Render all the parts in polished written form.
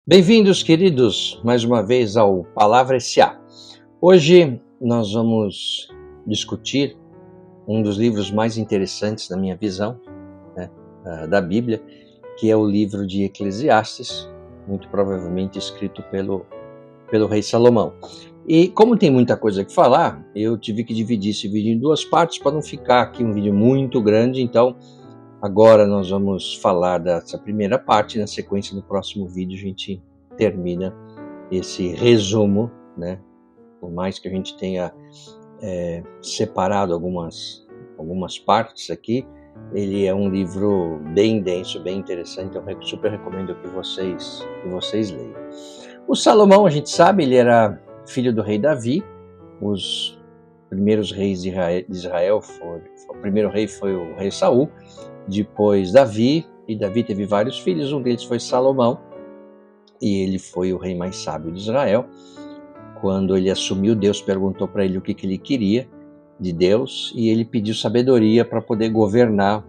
Bem-vindos, queridos, mais uma vez ao Palavra S.A. Hoje nós vamos discutir um dos livros mais interessantes na minha visão, né, da Bíblia, que é o livro de Eclesiastes, muito provavelmente escrito pelo rei Salomão. E como tem muita coisa que falar, eu tive que dividir esse vídeo em duas partes para não ficar aqui um vídeo muito grande, então agora nós vamos falar dessa primeira parte, na sequência do próximo vídeo a gente termina esse resumo, né? Por mais que a gente tenha separado algumas partes aqui, ele é um livro bem denso, bem interessante, eu super recomendo que vocês leiam. O Salomão, a gente sabe, ele era filho do rei Davi. Os primeiros reis de Israel, o primeiro rei foi o rei Saul, depois Davi, e Davi teve vários filhos, um deles foi Salomão, e ele foi o rei mais sábio de Israel. Quando ele assumiu, Deus perguntou para ele o que ele queria de Deus, e ele pediu sabedoria para poder governar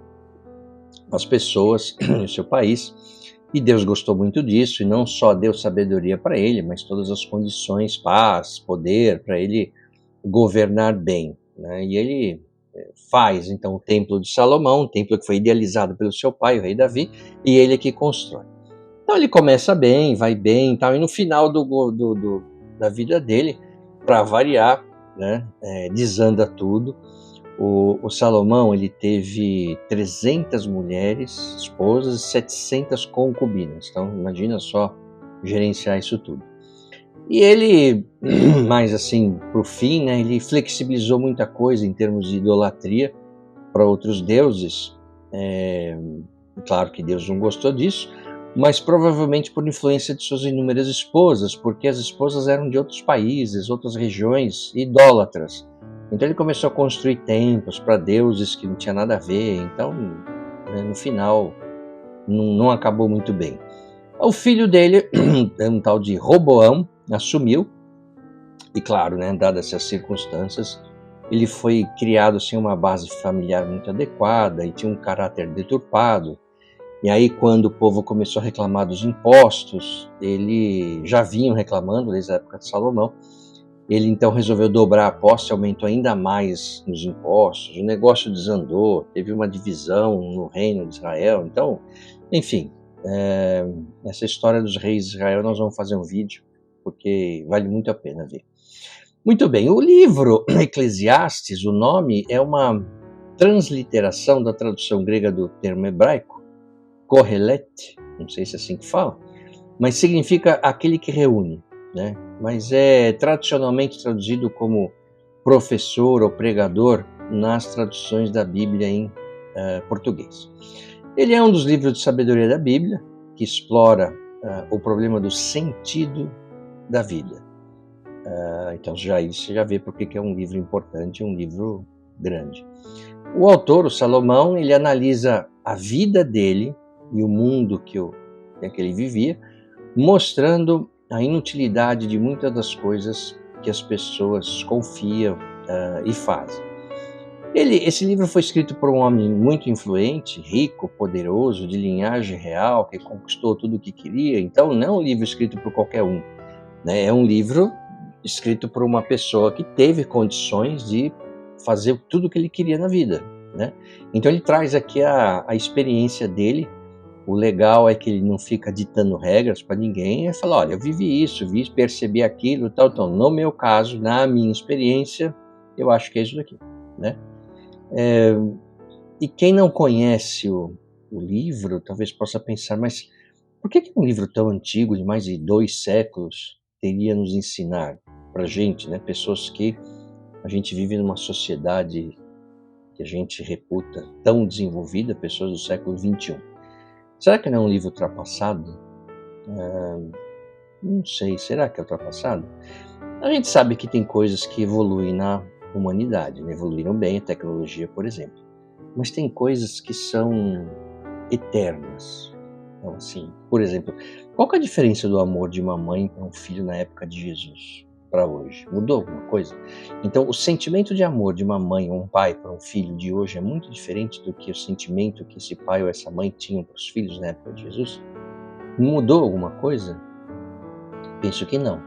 as pessoas no seu país, e Deus gostou muito disso, e não só deu sabedoria para ele, mas todas as condições, paz, poder, para ele governar bem, né? E ele faz então o templo de Salomão, um templo que foi idealizado pelo seu pai, o rei Davi, e ele que constrói. Então ele começa bem, vai bem, tal, e no final da vida dele, para variar, né, desanda tudo. O Salomão, ele teve 300 mulheres, esposas, 700 concubinas. Então imagina só gerenciar isso tudo. E ele, mais assim, pro fim, né, ele flexibilizou muita coisa em termos de idolatria para outros deuses. Claro que Deus não gostou disso, mas provavelmente por influência de suas inúmeras esposas, porque as esposas eram de outros países, outras regiões, idólatras. Então ele começou a construir templos para deuses que não tinha nada a ver, então, né, no final, não acabou muito bem. O filho dele, um tal de Roboão, assumiu, e claro, né, dadas essas circunstâncias, ele foi criado sem uma base familiar muito adequada, e tinha um caráter deturpado. E aí, quando o povo começou a reclamar dos impostos, ele já vinha reclamando desde a época de Salomão, ele então resolveu dobrar a posse, aumentou ainda mais nos impostos, o negócio desandou, teve uma divisão no reino de Israel. Então, enfim, essa história dos reis de Israel nós vamos fazer um vídeo, porque vale muito a pena ver. Muito bem, o livro Eclesiastes, o nome é uma transliteração da tradução grega do termo hebraico, Kohelet, não sei se é assim que fala, mas significa aquele que reúne, né? Mas é tradicionalmente traduzido como professor ou pregador nas traduções da Bíblia em português. Ele é um dos livros de sabedoria da Bíblia, que explora o problema do sentido da vida. Então você já vê porque que é um livro importante, um livro grande. O autor, o Salomão, ele analisa a vida dele e o mundo que ele vivia, mostrando a inutilidade de muitas das coisas que as pessoas confiam e fazem. Esse livro foi escrito por um homem muito influente, rico, poderoso, de linhagem real, que conquistou tudo o que queria. Então não é um livro escrito por qualquer um, né? É um livro escrito por uma pessoa que teve condições de fazer tudo o que ele queria na vida, né? Então ele traz aqui a experiência dele. O legal é que ele não fica ditando regras para ninguém, ele fala, olha, eu vivi isso, percebi aquilo, tal. Então, no meu caso, na minha experiência, eu acho que é isso daqui, né? E quem não conhece o livro, talvez possa pensar, mas por que um livro tão antigo, de mais de 2 séculos, teria nos ensinar para a gente, né? Pessoas que a gente vive numa sociedade que a gente reputa tão desenvolvida, pessoas do século XXI. Será que não é um livro ultrapassado? Não sei, será que é ultrapassado? A gente sabe que tem coisas que evoluem na humanidade, né? Evoluíram bem, a tecnologia, por exemplo. Mas tem coisas que são eternas. Então, assim, por exemplo, qual que é a diferença do amor de uma mãe para um filho na época de Jesus para hoje? Mudou alguma coisa? Então, o sentimento de amor de uma mãe ou um pai para um filho de hoje é muito diferente do que o sentimento que esse pai ou essa mãe tinham para os filhos na época de Jesus? Mudou alguma coisa? Penso que não.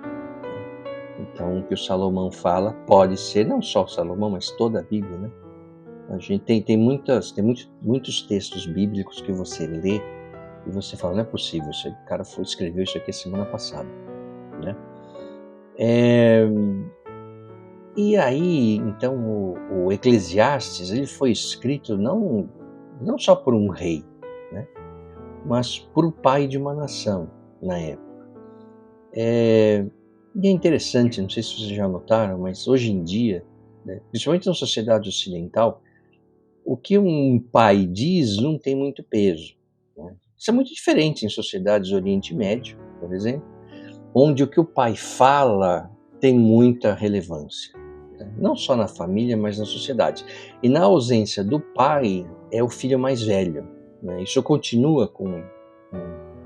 Então, o que o Salomão fala pode ser, não só o Salomão, mas toda a Bíblia, né? A gente tem muitos textos bíblicos que você lê e você fala, não é possível, esse cara escreveu isso aqui semana passada, né? E aí, então, o Eclesiastes, ele foi escrito não só por um rei, né? Mas por um pai de uma nação na época. E é interessante, não sei se vocês já notaram, mas hoje em dia, né, principalmente na sociedade ocidental, o que um pai diz não tem muito peso, né? Isso é muito diferente em sociedades do Oriente Médio, por exemplo, onde o que o pai fala tem muita relevância, né? Não só na família, mas na sociedade. E na ausência do pai, é o filho mais velho, né? Isso continua com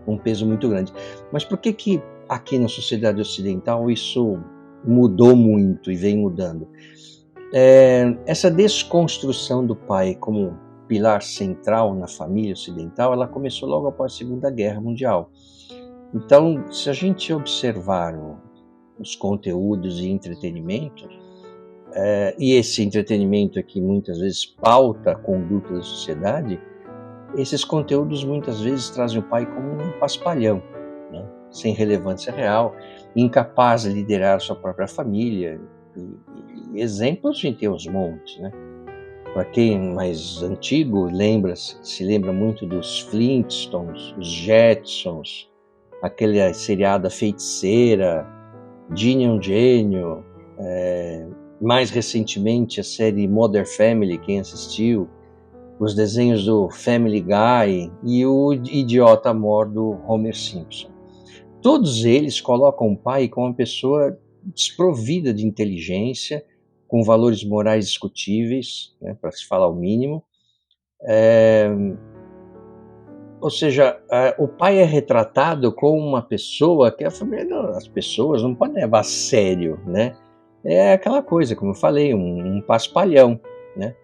um peso muito grande. Mas por que aqui na sociedade ocidental isso mudou muito e vem mudando? Essa desconstrução do pai como pilar central na família ocidental, ela começou logo após a Segunda Guerra Mundial. Então, se a gente observar os conteúdos de entretenimento, e esse entretenimento aqui muitas vezes pauta a conduta da sociedade, esses conteúdos muitas vezes trazem o pai como um paspalhão, né? Sem relevância real, incapaz de liderar sua própria família. E exemplos a gente tem uns montes, né? Para quem é mais antigo se lembra muito dos Flintstones, os Jetsons, aquele seriado A Feiticeira, Ginny é um Gênio, mais recentemente a série Modern Family, quem assistiu, os desenhos do Family Guy e o idiota mor do Homer Simpson. Todos eles colocam o pai como uma pessoa desprovida de inteligência, com valores morais discutíveis, né, para se falar o mínimo. Ou seja, o pai é retratado como uma pessoa que a família, as pessoas não podem levar a sério, né? É aquela coisa, como eu falei, um paspalhão, né?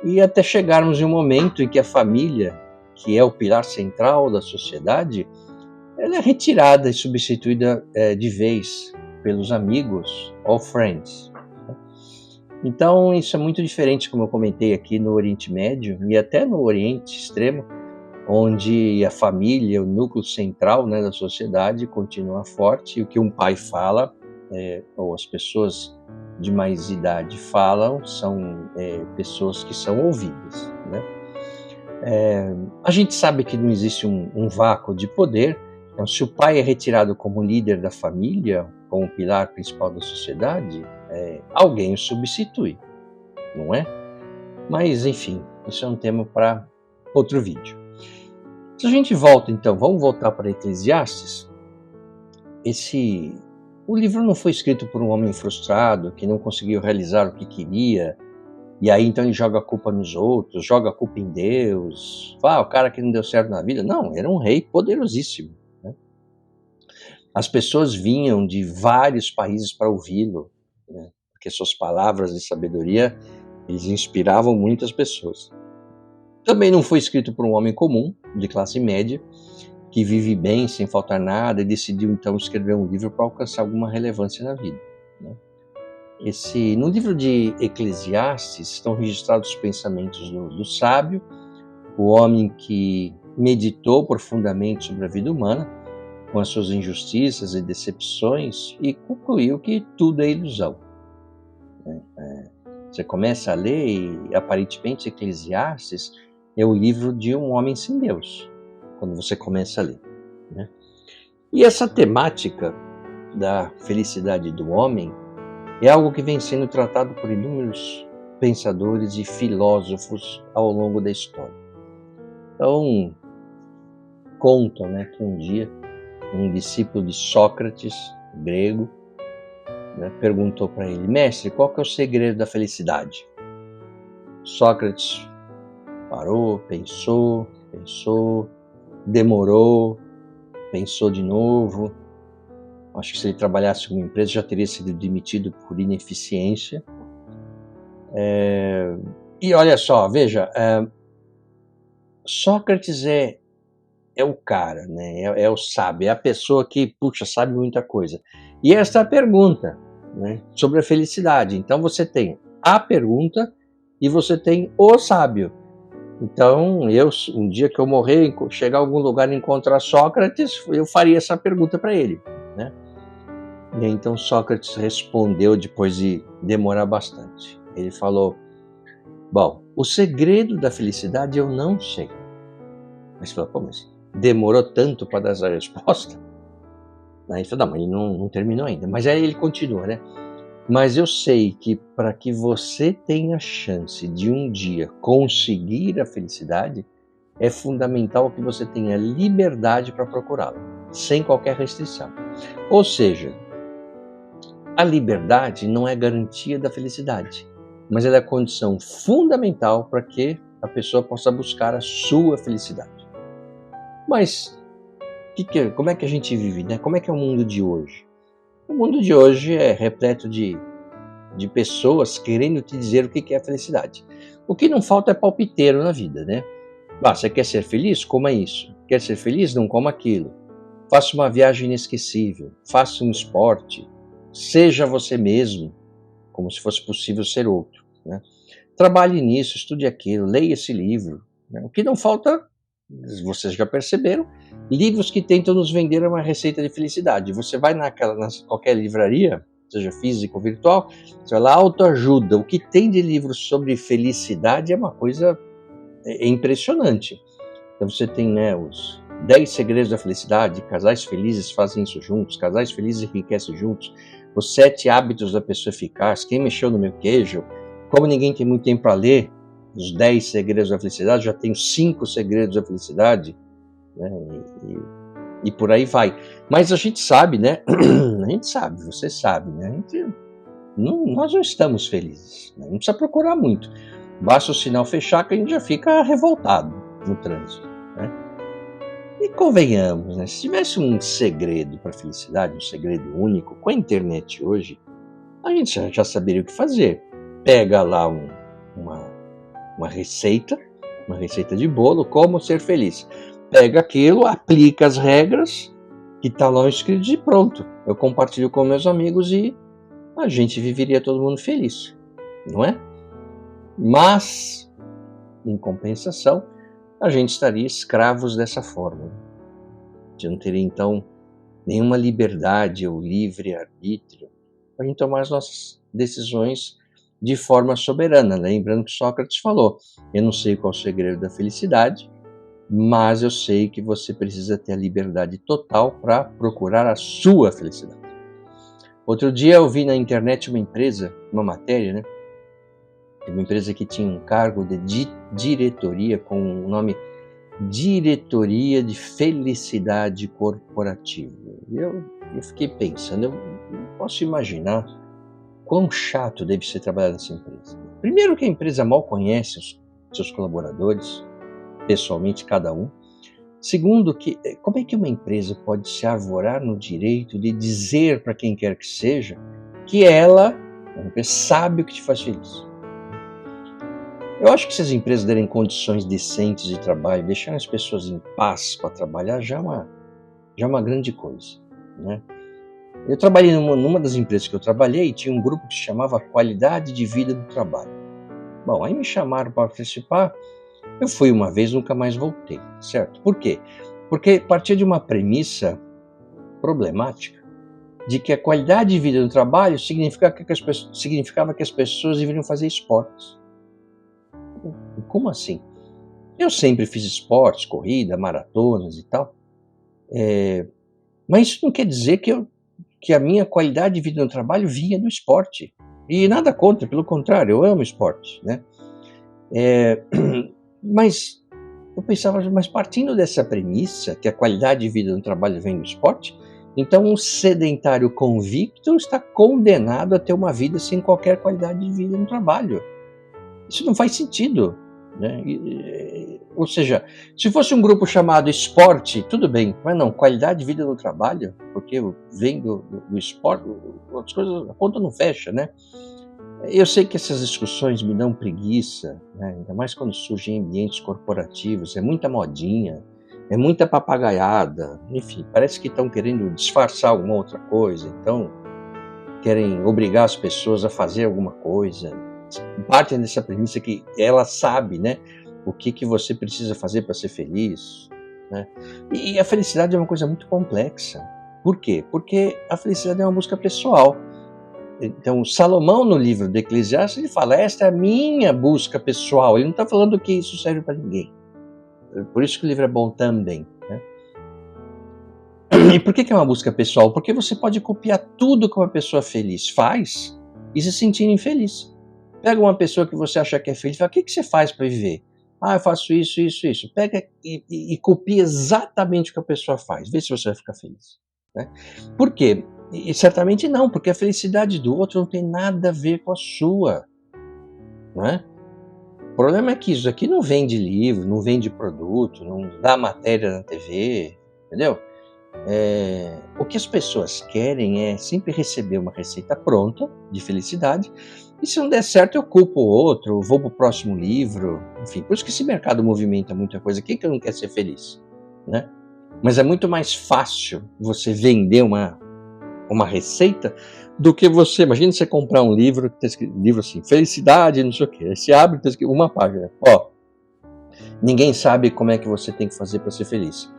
E até chegarmos em um momento em que a família, que é o pilar central da sociedade, ela é retirada e substituída de vez pelos amigos ou friends. Então isso é muito diferente, como eu comentei aqui no Oriente Médio e até no Oriente Extremo, onde a família, o núcleo central, né, da sociedade continua forte, e o que um pai fala, ou as pessoas de mais idade falam, são pessoas que são ouvidas, né? A gente sabe que não existe um vácuo de poder, então se o pai é retirado como líder da família, como pilar principal da sociedade, alguém o substitui, não é? Mas enfim, isso é um tema para outro vídeo. Se a gente volta então, vamos voltar para Eclesiastes. O livro não foi escrito por um homem frustrado, que não conseguiu realizar o que queria, e aí então ele joga a culpa nos outros, joga a culpa em Deus, o cara que não deu certo na vida. Não, era um rei poderosíssimo, né? As pessoas vinham de vários países para ouvi-lo, né? Porque suas palavras de sabedoria, eles inspiravam muitas pessoas. Também não foi escrito por um homem comum, de classe média, que vive bem, sem faltar nada, e decidiu então escrever um livro para alcançar alguma relevância na vida, né? No livro de Eclesiastes estão registrados os pensamentos do sábio, o homem que meditou profundamente sobre a vida humana, com as suas injustiças e decepções, e concluiu que tudo é ilusão. Você começa a ler e aparentemente Eclesiastes é o livro de um homem sem Deus, quando você começa a ler, né? E essa temática da felicidade do homem é algo que vem sendo tratado por inúmeros pensadores e filósofos ao longo da história. Então, contam, né, que um dia um discípulo de Sócrates, grego, né, perguntou para ele: mestre, qual que é o segredo da felicidade? Sócrates parou, pensou, demorou, pensou de novo. Acho que se ele trabalhasse em uma empresa já teria sido demitido por ineficiência. E olha só, veja, Sócrates é o cara, né? É o sábio, é a pessoa que, puxa, sabe muita coisa. E esta é a pergunta, né, sobre a felicidade. Então você tem a pergunta e você tem o sábio. Então, um dia que eu morrer, chegar a algum lugar e encontrar Sócrates, eu faria essa pergunta para ele, né? E então Sócrates respondeu depois de demorar bastante. Ele falou: bom, o segredo da felicidade eu não sei. Mas falou: pô, mas demorou tanto para dar essa resposta? Aí ele falou: não, mas ele não terminou ainda. Mas aí ele continua, né? Mas eu sei que para que você tenha chance de um dia conseguir a felicidade, é fundamental que você tenha liberdade para procurá-la, sem qualquer restrição. Ou seja, a liberdade não é garantia da felicidade, mas ela é a condição fundamental para que a pessoa possa buscar a sua felicidade. Mas como é que a gente vive, né? Como é que é o mundo de hoje? O mundo de hoje é repleto de pessoas querendo te dizer o que é a felicidade. O que não falta é palpiteiro na vida, né? Você quer ser feliz? Coma isso. Quer ser feliz? Não coma aquilo. Faça uma viagem inesquecível. Faça um esporte. Seja você mesmo, como se fosse possível ser outro, né? Trabalhe nisso, estude aquilo, leia esse livro, né? O que não falta, vocês já perceberam, livros que tentam nos vender uma receita de felicidade. Você vai na qualquer livraria, seja física ou virtual, você vai lá, autoajuda. O que tem de livros sobre felicidade é uma coisa impressionante. Então você tem, né, os 10 segredos da felicidade, casais felizes fazem isso juntos, casais felizes enriquecem juntos, os 7 hábitos da pessoa eficaz, quem mexeu no meu queijo, como ninguém tem muito tempo para ler, os 10 segredos da felicidade, já tenho 5 segredos da felicidade, né, e por aí vai. Mas a gente sabe, né? A gente sabe, você sabe, né? Nós não estamos felizes, né? Não precisa procurar muito. Basta o sinal fechar que a gente já fica revoltado no trânsito, né? E convenhamos, né? Se tivesse um segredo para a felicidade, um segredo único, com a internet hoje, a gente já saberia o que fazer. Pega lá uma receita de bolo, como ser feliz. Pega aquilo, aplica as regras que está lá escrito e pronto. Eu compartilho com meus amigos e a gente viveria todo mundo feliz, não é? Mas, em compensação, a gente estaria escravos dessa forma. A gente não teria, então, nenhuma liberdade ou livre-arbítrio para a gente tomar as nossas decisões de forma soberana. Lembrando que Sócrates falou: eu não sei qual é o segredo da felicidade, mas eu sei que você precisa ter a liberdade total para procurar a sua felicidade. Outro dia eu vi na internet uma empresa, uma matéria, né? Uma empresa que tinha um cargo de diretoria com o nome Diretoria de Felicidade Corporativa. E eu fiquei pensando, eu posso imaginar quão chato deve ser trabalhar nessa empresa. Primeiro que a empresa mal conhece os seus colaboradores, pessoalmente cada um. Segundo, como é que uma empresa pode se arvorar no direito de dizer para quem quer que seja que ela sabe o que te faz feliz? Eu acho que se as empresas derem condições decentes de trabalho, deixarem as pessoas em paz para trabalhar, já é uma grande coisa, né? Eu trabalhei numa das empresas que eu trabalhei e tinha um grupo que se chamava Qualidade de Vida do Trabalho. Bom, aí me chamaram para participar. Eu fui uma vez, nunca mais voltei, certo? Por quê? Porque partia de uma premissa problemática de que a qualidade de vida no trabalho significava que as pessoas deveriam fazer esportes. Como assim? Eu sempre fiz esportes, corrida, maratonas e tal, mas isso não quer dizer que a minha qualidade de vida no trabalho vinha do esporte. E nada contra, pelo contrário, eu amo esporte, né? É, mas eu pensava, mas partindo dessa premissa, que a qualidade de vida no trabalho vem do esporte, então um sedentário convicto está condenado a ter uma vida sem qualquer qualidade de vida no trabalho. Isso não faz sentido, né? Ou seja, se fosse um grupo chamado esporte, tudo bem, mas não, qualidade de vida no trabalho, porque vem do esporte, outras coisas, a conta não fecha, né? Eu sei que essas discussões me dão preguiça, né? Ainda mais quando surgem em ambientes corporativos, é muita modinha, é muita papagaiada, enfim, parece que estão querendo disfarçar alguma outra coisa, então querem obrigar as pessoas a fazer alguma coisa. Partem dessa premissa que ela sabe, né, o que você precisa fazer para ser feliz, né? E a felicidade é uma coisa muito complexa. Por quê? Porque a felicidade é uma busca pessoal. Então, Salomão, no livro de Eclesiastes, ele fala: esta é a minha busca pessoal. Ele não está falando que isso serve para ninguém. Por isso que o livro é bom também, né? E por que é uma busca pessoal? Porque você pode copiar tudo que uma pessoa feliz faz e se sentir infeliz. Pega uma pessoa que você acha que é feliz e fala: o que você faz para viver? Ah, eu faço isso, isso, isso. Pega e copia exatamente o que a pessoa faz. Vê se você vai ficar feliz, né? Por quê? E certamente não, porque a felicidade do outro não tem nada a ver com a sua, não é? O problema é que isso aqui não vende livro, não vende produto, não dá matéria na TV, entendeu? O que as pessoas querem é sempre receber uma receita pronta de felicidade, e se não der certo eu culpo o outro, vou para o próximo livro, enfim, por isso que esse mercado movimenta muita coisa. Quem que não quer ser feliz, né? Mas é muito mais fácil você vender uma receita do que você, imagina você comprar um livro que está escrito, livro assim, felicidade, não sei o quê, aí você abre e está escrito uma página, ó, ninguém sabe como é que você tem que fazer para ser feliz.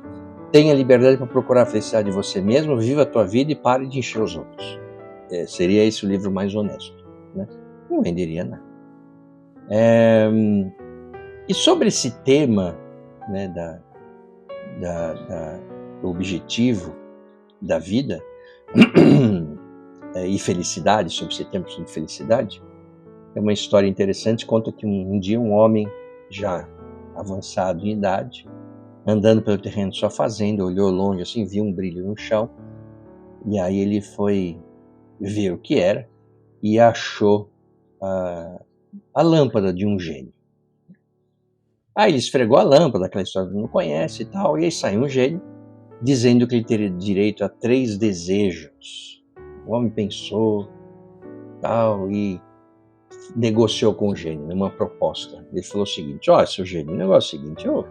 Tenha liberdade para procurar a felicidade de você mesmo, viva a tua vida e pare de encher os outros. Seria esse o livro mais honesto, né? Não venderia nada. E sobre esse tema, né, do objetivo da vida e felicidade, sobre esse tema sobre felicidade, é uma história interessante. Conta que um dia um homem já avançado em idade, andando pelo terreno de sua fazenda, olhou longe assim, viu um brilho no chão, e aí ele foi ver o que era e achou a lâmpada de um gênio. Aí ele esfregou a lâmpada, aquela história que não conhece e tal, e aí saiu um gênio dizendo que ele teria direito a 3 desejos. O homem pensou tal e negociou com o gênio numa proposta. Ele falou o seguinte: olha, seu gênio, o negócio é o seguinte, eu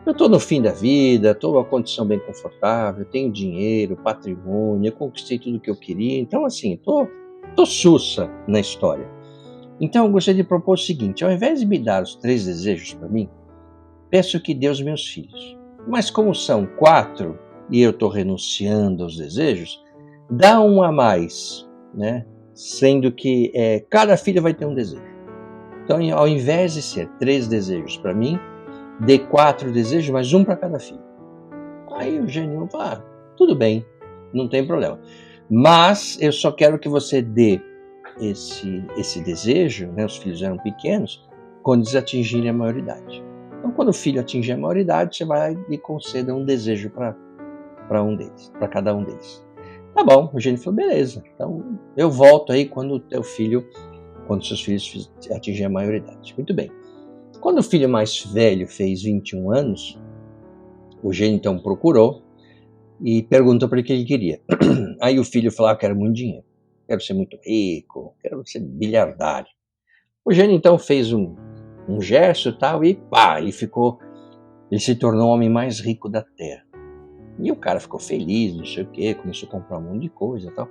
estou no fim da vida, estou numa condição bem confortável, tenho dinheiro, patrimônio, eu conquistei tudo o que eu queria, então assim, estou sussa na história. Então eu gostaria de propor o seguinte: ao invés de me dar os 3 desejos para mim, peço que dê os meus filhos. Mas como são 4 e eu estou renunciando aos desejos, dá um a mais, né? Sendo que cada filho vai ter um desejo. Então, ao invés de ser 3 desejos para mim, dê 4 desejos, mas um para cada filho. Aí o gênio fala: tudo bem, não tem problema. Mas eu só quero que você dê esse desejo, né? Os filhos eram pequenos, quando eles atingirem a maioridade. Então, quando o filho atingir a maioridade, você vai e conceda um desejo para um deles, para cada um deles. Tá bom, o gênio falou: beleza, então eu volto aí quando seus filhos atingirem a maioridade. Muito bem. Quando o filho mais velho fez 21 anos, o gênio então procurou e perguntou para ele o que ele queria. Aí o filho falou: quero muito dinheiro, quero ser muito rico, quero ser bilhardário. O gênio então fez um gesto e tal, e pá, ele se tornou o homem mais rico da terra. E o cara ficou feliz, não sei o quê, começou a comprar um monte de coisa e tal.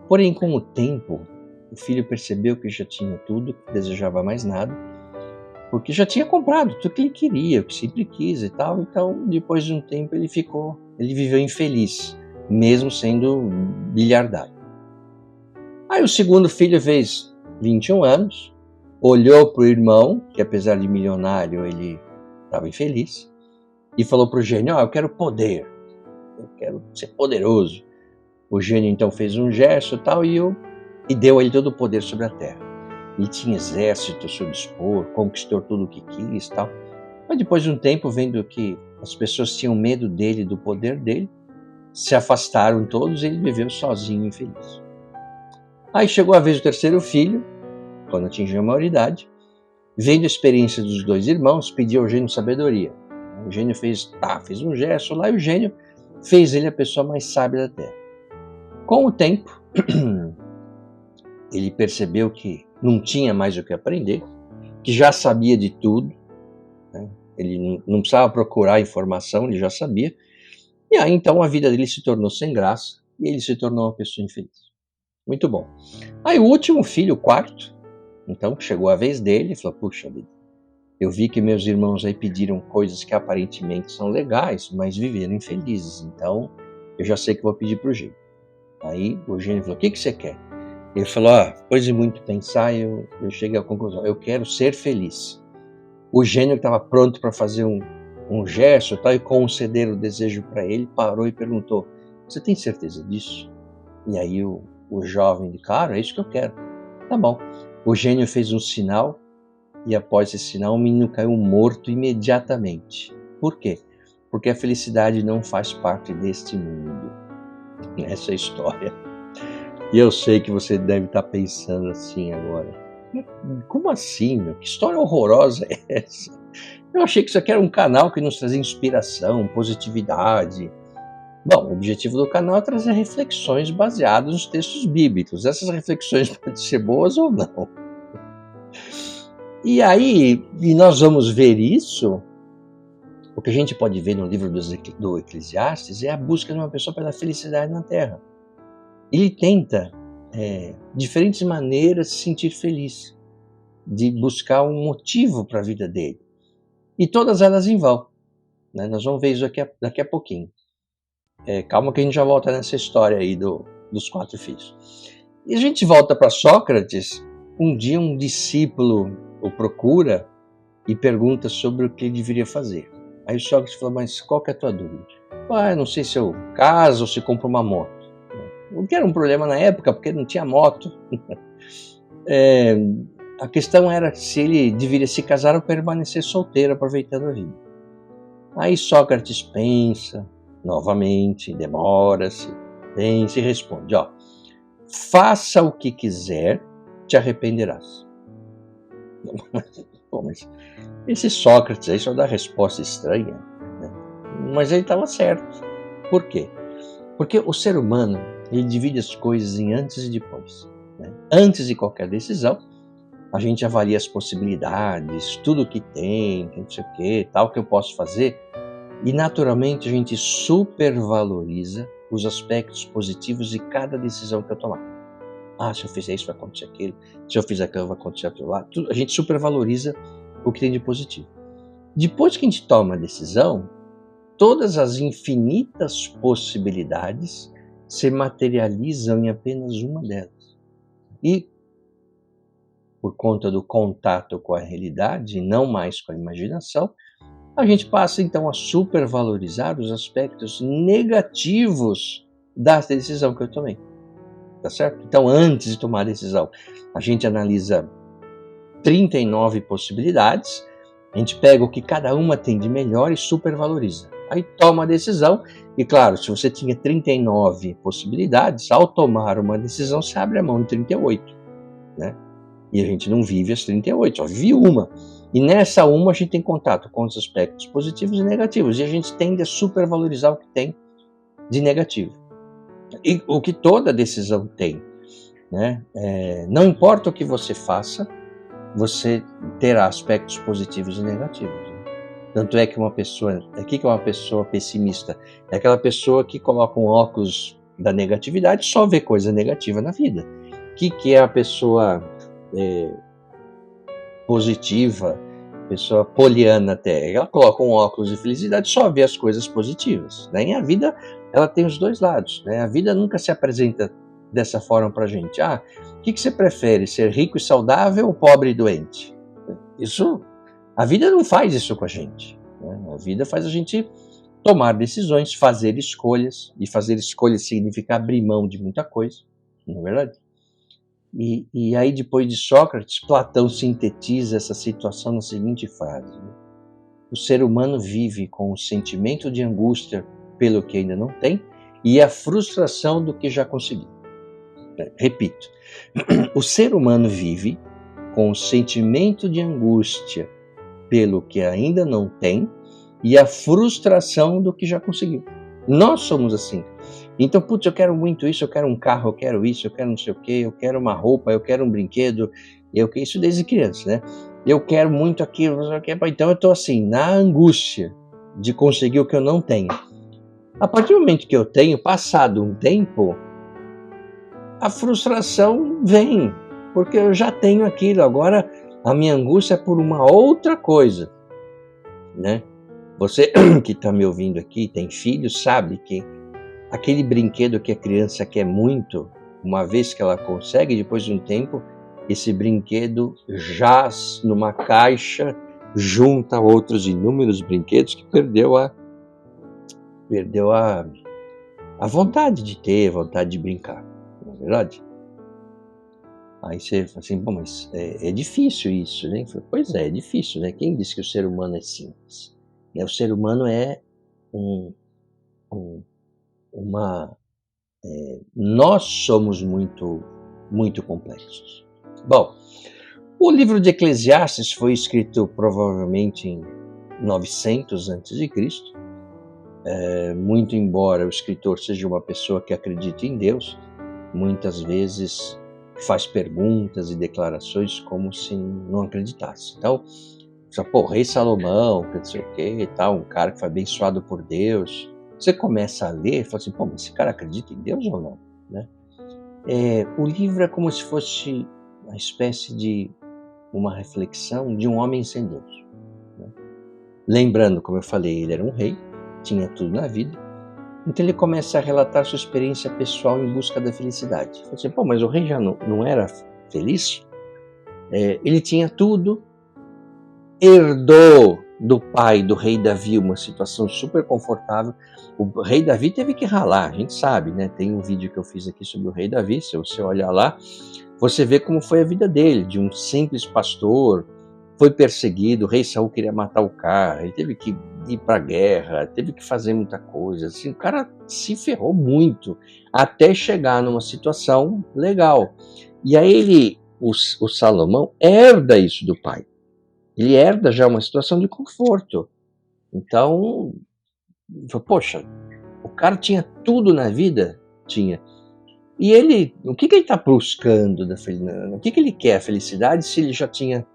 Porém, com o tempo, o filho percebeu que já tinha tudo, que desejava mais nada, porque já tinha comprado tudo que ele queria, o que sempre quis e tal. Então, depois de um tempo, ele viveu infeliz, mesmo sendo bilhardário. Aí o segundo filho fez 21 anos, olhou para o irmão, que apesar de milionário, ele estava infeliz, e falou para o gênio: eu quero poder. Eu quero ser poderoso. O gênio então fez um gesto e tal, e o e deu a ele todo o poder sobre a terra. Ele tinha exército a seu dispor, conquistou tudo o que quis e tal. Mas depois de um tempo, vendo que as pessoas tinham medo dele, do poder dele, se afastaram todos e ele viveu sozinho e infeliz. Aí chegou a vez do terceiro filho, quando atingiu a maioridade, vendo a experiência dos dois irmãos, pediu ao gênio sabedoria. O gênio fez um gesto lá e o gênio fez ele a pessoa mais sábia da terra. Com o tempo, ele percebeu que não tinha mais o que aprender, que já sabia de tudo, né? Ele não precisava procurar informação, ele já sabia. E aí então a vida dele se tornou sem graça e ele se tornou uma pessoa infeliz. Muito bom. Aí o último filho, o quarto, então chegou a vez dele e falou: puxa vida, eu vi que meus irmãos aí pediram coisas que aparentemente são legais, mas viveram infelizes, então eu já sei que vou pedir pro gênio. Aí o gênio falou: o que você quer? Ele falou: depois de muito pensar, eu cheguei à conclusão, eu quero ser feliz. O gênio estava pronto para fazer um gesto tal, e conceder o desejo para ele, parou e perguntou: você tem certeza disso? E aí o jovem disse: claro, é isso que eu quero. Tá bom. O gênio fez um sinal e após esse sinal o menino caiu morto imediatamente. Por quê? Porque a felicidade não faz parte deste mundo. Essa é a história. E eu sei que você deve estar pensando assim agora: como assim, meu? Que história horrorosa é essa? Eu achei que isso aqui era um canal que nos trazia inspiração, positividade. Bom, o objetivo do canal é trazer reflexões baseadas nos textos bíblicos. Essas reflexões podem ser boas ou não. E aí, nós vamos ver isso, o que a gente pode ver no livro do Eclesiastes é a busca de uma pessoa pela felicidade na Terra. Ele tenta diferentes maneiras de se sentir feliz, de buscar um motivo para a vida dele. E todas elas em vão, né? Nós vamos ver isso daqui a pouquinho. Calma que a gente já volta nessa história aí dos 4 filhos. E a gente volta para Sócrates. Um dia um discípulo o procura e pergunta sobre o que ele deveria fazer. Aí o Sócrates falou: mas qual que é a tua dúvida? Eu não sei se eu caso ou se compro uma moto. O que era um problema na época, porque não tinha moto. A questão era se ele deveria se casar ou permanecer solteiro, aproveitando a vida. Aí Sócrates pensa novamente, demora-se, pensa e responde: faça o que quiser, te arrependerás. Bom, mas esse Sócrates aí só dá resposta estranha, né? Mas ele estava certo. Por quê? Porque o ser humano, ele divide as coisas em antes e depois, né? Antes de qualquer decisão, a gente avalia as possibilidades, tudo que tem, não sei o que, tal que eu posso fazer, e naturalmente a gente supervaloriza os aspectos positivos de cada decisão que eu tomar. Se eu fizer isso vai acontecer aquilo, se eu fizer aquilo vai acontecer aquilo lá. A gente supervaloriza o que tem de positivo. Depois que a gente toma a decisão, todas as infinitas possibilidades se materializam em apenas uma delas. E, por conta do contato com a realidade, e não mais com a imaginação, a gente passa então a supervalorizar os aspectos negativos da decisão que eu tomei. Tá certo? Então, antes de tomar a decisão, a gente analisa 39 possibilidades, a gente pega o que cada uma tem de melhor e supervaloriza. Aí toma a decisão, e claro, se você tinha 39 possibilidades, ao tomar uma decisão, você abre a mão de 38, né? E a gente não vive as 38, só vive uma. E nessa uma a gente tem contato com os aspectos positivos e negativos, e a gente tende a supervalorizar o que tem de negativo. E o que toda decisão tem, né? Não importa o que você faça, você terá aspectos positivos e negativos, né? Tanto é que uma pessoa, o que é uma pessoa pessimista? É aquela pessoa que coloca um óculos da negatividade e só vê coisa negativa na vida. O que é a pessoa positiva, pessoa poliana até? Ela coloca um óculos de felicidade e só vê as coisas positivas, né? E a vida, ela tem os dois lados, né? A vida nunca se apresenta dessa forma pra gente. O que você prefere, ser rico e saudável ou pobre e doente? A vida não faz isso com a gente, né? A vida faz a gente tomar decisões, fazer escolhas, e fazer escolhas significa abrir mão de muita coisa, não é verdade? E aí, depois de Sócrates, Platão sintetiza essa situação na seguinte frase: né? O ser humano vive com o sentimento de angústia pelo que ainda não tem e a frustração do que já conseguiu. Repito, o ser humano vive com o sentimento de angústia pelo que ainda não tem e a frustração do que já conseguiu. Nós somos assim. Então, putz, eu quero muito isso, eu quero um carro, eu quero isso, eu quero não sei o quê, eu quero uma roupa, eu quero um brinquedo, isso desde criança, né? Eu quero muito aquilo, não sei o quê. Então eu estou assim, na angústia de conseguir o que eu não tenho. A partir do momento que eu tenho, passado um tempo, a frustração vem, porque eu já tenho aquilo. Agora a minha angústia é por uma outra coisa, né? Você que está me ouvindo aqui, tem filhos, sabe que aquele brinquedo que a criança quer muito, uma vez que ela consegue, depois de um tempo, esse brinquedo jaz numa caixa junto a outros inúmeros brinquedos que perdeu a vontade de ter, a vontade de brincar, não é verdade? Aí você fala assim, bom, mas é difícil isso, né? Pois é difícil, né? Quem disse que o ser humano é simples? O ser humano é um, um, uma... nós somos muito, muito complexos. Bom, o livro de Eclesiastes foi escrito provavelmente em 900 a.C., muito embora o escritor seja uma pessoa que acredita em Deus, muitas vezes faz perguntas e declarações como se não acreditasse. Então, o rei Salomão, que não sei o que e tal, um cara que foi abençoado por Deus. Você começa a ler e fala assim, pô, mas esse cara acredita em Deus ou não? Né? O livro é como se fosse uma espécie de uma reflexão de um homem sem Deus. Né? Lembrando, como eu falei, ele era um rei, tinha tudo na vida, então ele começa a relatar sua experiência pessoal em busca da felicidade. Fala assim, pô, mas o rei já não era feliz? Ele tinha tudo, herdou do pai do rei Davi uma situação super confortável. O rei Davi teve que ralar, a gente sabe, né? Tem um vídeo que eu fiz aqui sobre o rei Davi, se você olhar lá, você vê como foi a vida dele, de um simples pastor, foi perseguido, o rei Saul queria matar o cara, ele teve que ir para a guerra, teve que fazer muita coisa, assim, o cara se ferrou muito, até chegar numa situação legal. E aí o Salomão herda isso do pai. Ele herda já uma situação de conforto. Então, poxa, o cara tinha tudo na vida? Tinha. E ele, o que ele está buscando da felicidade? O que ele quer a felicidade se ele já tinha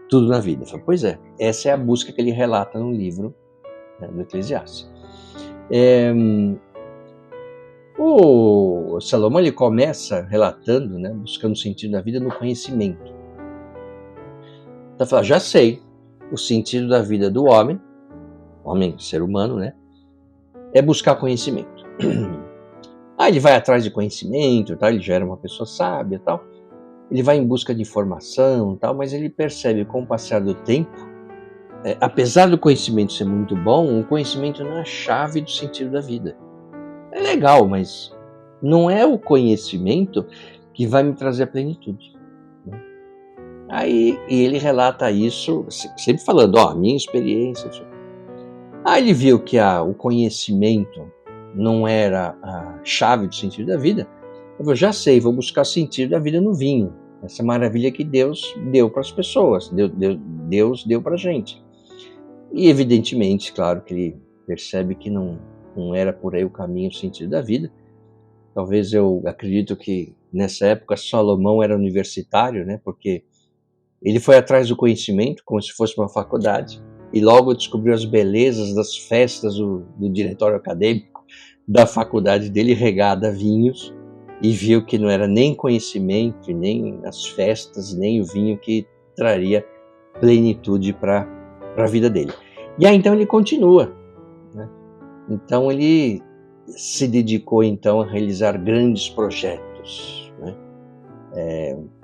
tudo na vida? Pois é, essa é a busca que ele relata no livro, né, do Eclesiastes. O Salomão ele começa relatando, né, buscando o sentido da vida no conhecimento. Então, fala, já sei o sentido da vida do homem, ser humano, né, é buscar conhecimento. Aí ele vai atrás de conhecimento, tá? Ele já era uma pessoa sábia, tal. Ele vai em busca de informação, tal, mas ele percebe com o passar do tempo, apesar do conhecimento ser muito bom, o conhecimento não é a chave do sentido da vida. É legal, mas não é o conhecimento que vai me trazer a plenitude. Né? Aí ele relata isso, sempre falando, a minha experiência. Aí ele viu que o conhecimento não era a chave do sentido da vida. Eu já sei, vou buscar o sentido da vida no vinho. Essa maravilha que Deus deu para as pessoas, Deus deu para a gente. E evidentemente, claro que ele percebe que não era por aí o caminho, o sentido da vida. Talvez eu acredito que nessa época Salomão era universitário, né? Porque ele foi atrás do conhecimento como se fosse uma faculdade e logo descobriu as belezas das festas do diretório acadêmico da faculdade dele regada a vinhos e viu que não era nem conhecimento, nem as festas, nem o vinho que traria plenitude para a vida dele. E aí então ele continua, né? Então ele se dedicou então a realizar grandes projetos, né?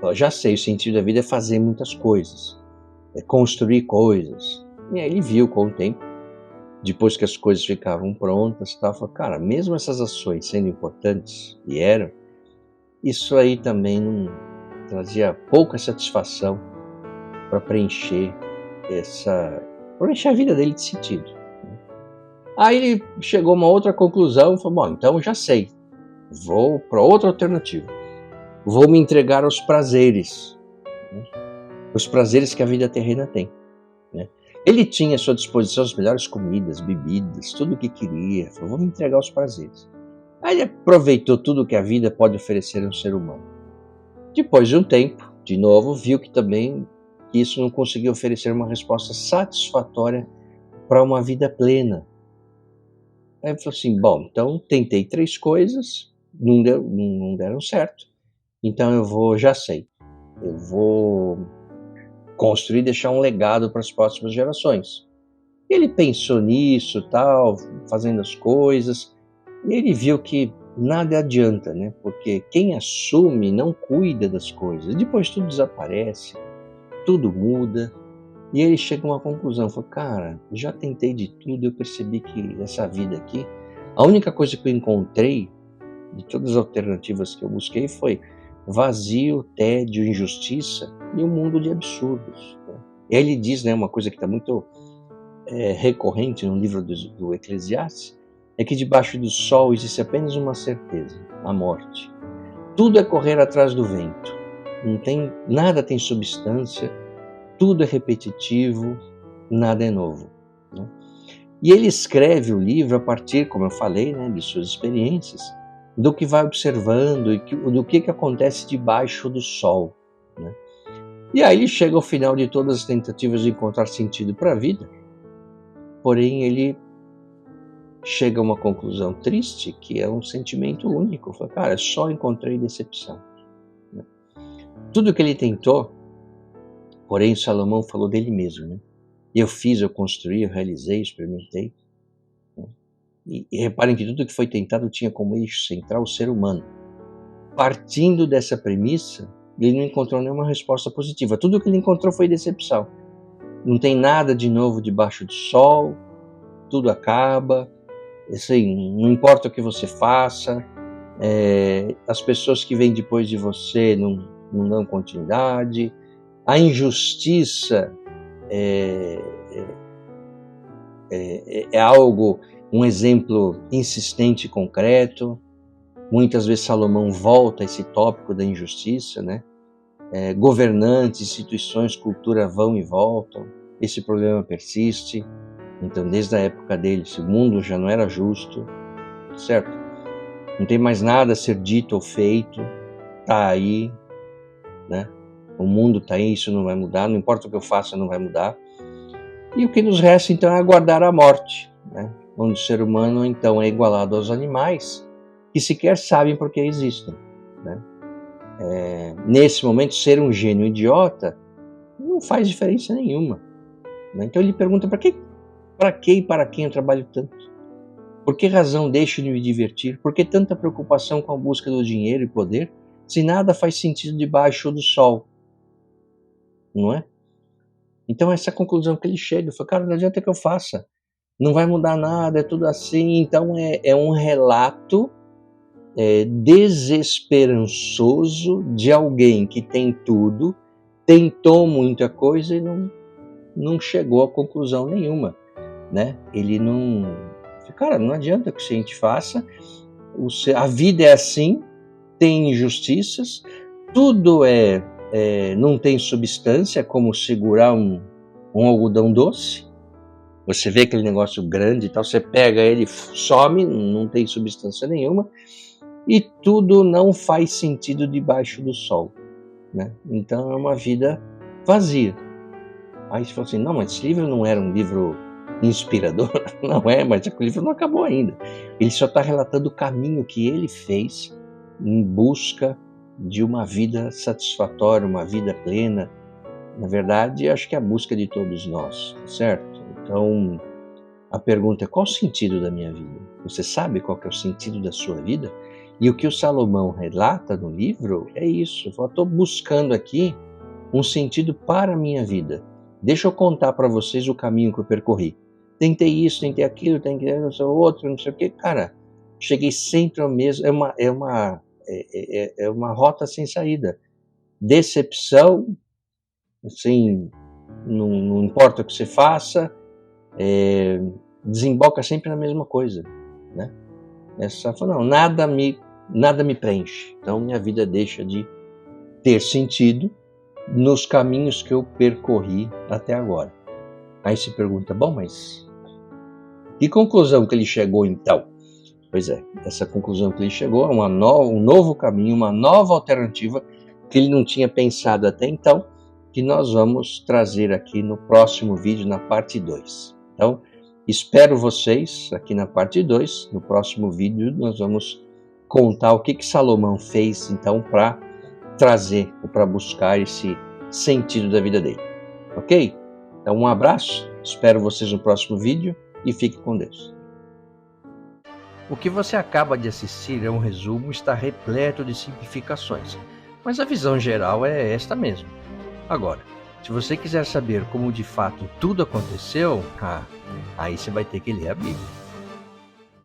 Eu já sei, o sentido da vida é fazer muitas coisas, é construir coisas. E aí ele viu com o tempo, depois que as coisas ficavam prontas, falou, cara, mesmo essas ações sendo importantes, e eram, isso aí também trazia pouca satisfação para preencher a vida dele de sentido. Aí ele chegou a uma outra conclusão e falou: bom, então já sei, vou para outra alternativa. Vou me entregar aos prazeres, né? Os prazeres que a vida terrena tem, né? Ele tinha à sua disposição as melhores comidas, bebidas, tudo o que queria. Falou: vou me entregar aos prazeres. Aí ele aproveitou tudo que a vida pode oferecer a um ser humano. Depois de um tempo, de novo, viu que também isso não conseguia oferecer uma resposta satisfatória para uma vida plena. Aí ele falou assim: bom, então tentei 3 coisas, não deram certo, então já sei, eu vou construir e deixar um legado para as próximas gerações. Ele pensou nisso, tal, fazendo as coisas, e ele viu que nada adianta, né? Porque quem assume não cuida das coisas, depois tudo desaparece, tudo muda. E ele chega a uma conclusão, falou: cara, já tentei de tudo, eu percebi que essa vida aqui, a única coisa que eu encontrei, de todas as alternativas que eu busquei, foi vazio, tédio, injustiça e um mundo de absurdos, né? E aí ele diz, né, uma coisa que está muito recorrente no livro do Eclesiastes, é que debaixo do sol existe apenas uma certeza: a morte. Tudo é correr atrás do vento, nada tem substância, tudo é repetitivo, nada é novo, né? E ele escreve o livro a partir, como eu falei, né, de suas experiências, do que vai observando e do que acontece debaixo do sol, né? E aí ele chega ao final de todas as tentativas de encontrar sentido para a vida, porém ele chega a uma conclusão triste, que é um sentimento único. Fala: cara, só encontrei decepção, né? Tudo que ele tentou, porém Salomão falou dele mesmo, né? Eu fiz, eu construí, eu realizei, experimentei, né? E reparem que tudo que foi tentado tinha como eixo central o ser humano. Partindo dessa premissa, ele não encontrou nenhuma resposta positiva. Tudo que ele encontrou foi decepção. Não tem nada de novo debaixo do sol, tudo acaba, assim, não importa o que você faça, as pessoas que vêm depois de você não dão continuidade, a injustiça é algo, um exemplo insistente e concreto. Muitas vezes Salomão volta a esse tópico da injustiça, né? Governantes, instituições, cultura vão e voltam, esse problema persiste. Então, desde a época dele, o mundo já não era justo, certo? Não tem mais nada a ser dito ou feito, tá aí, né? O mundo tá aí, isso não vai mudar, não importa o que eu faça, não vai mudar. E o que nos resta, então, é aguardar a morte, né? Onde o ser humano, então, é igualado aos animais, que sequer sabem por que existem, né? Nesse momento, ser um gênio idiota não faz diferença nenhuma, né? Então ele pergunta: para que e para quem eu trabalho tanto? Por que razão deixo de me divertir? Por que tanta preocupação com a busca do dinheiro e poder, se nada faz sentido debaixo do sol? Não é? Então essa é a conclusão que ele chega. Ele fala: cara, não adianta que eu faça, não vai mudar nada, é tudo assim. Então é um relato desesperançoso de alguém que tem tudo, tentou muita coisa e não chegou a conclusão nenhuma, né? Ele não... Cara, não adianta que a gente faça, a vida é assim, tem injustiças, tudo não tem substância, como segurar um algodão doce. Você vê aquele negócio grande e tal, você pega ele, some, não tem substância nenhuma, e tudo não faz sentido debaixo do sol, né? Então é uma vida vazia. Aí você fala assim: não, mas esse livro não era um livro inspirador? Não é, mas o livro não acabou ainda. Ele só está relatando o caminho que ele fez em busca de uma vida satisfatória, uma vida plena. Na verdade, acho que é a busca de todos nós, certo? Então, a pergunta é: qual o sentido da minha vida? Você sabe qual que é o sentido da sua vida? E o que o Salomão relata no livro é isso. Eu estou buscando aqui um sentido para a minha vida. Deixa eu contar para vocês o caminho que eu percorri. Tentei isso, tentei aquilo, tentei outro, não sei o quê. Cara, cheguei sempre ao mesmo. É uma rota sem saída. decepção, assim, não importa o que você faça, desemboca sempre na mesma coisa, né? Essa fala, não, nada me preenche, então minha vida deixa de ter sentido nos caminhos que eu percorri até agora. Aí se pergunta, bom, mas que conclusão que ele chegou então? Pois é, essa conclusão que ele chegou é um novo caminho, uma nova alternativa que ele não tinha pensado até então, que nós vamos trazer aqui no próximo vídeo, na parte 2. Então, espero vocês aqui na parte 2. No próximo vídeo nós vamos contar o que Salomão fez então para trazer ou para buscar esse sentido da vida dele. Ok? Então um abraço, espero vocês no próximo vídeo e fique com Deus. O que você acaba de assistir é um resumo, está repleto de simplificações, mas a visão geral é esta mesmo. Agora, se você quiser saber como de fato tudo aconteceu, aí você vai ter que ler a Bíblia.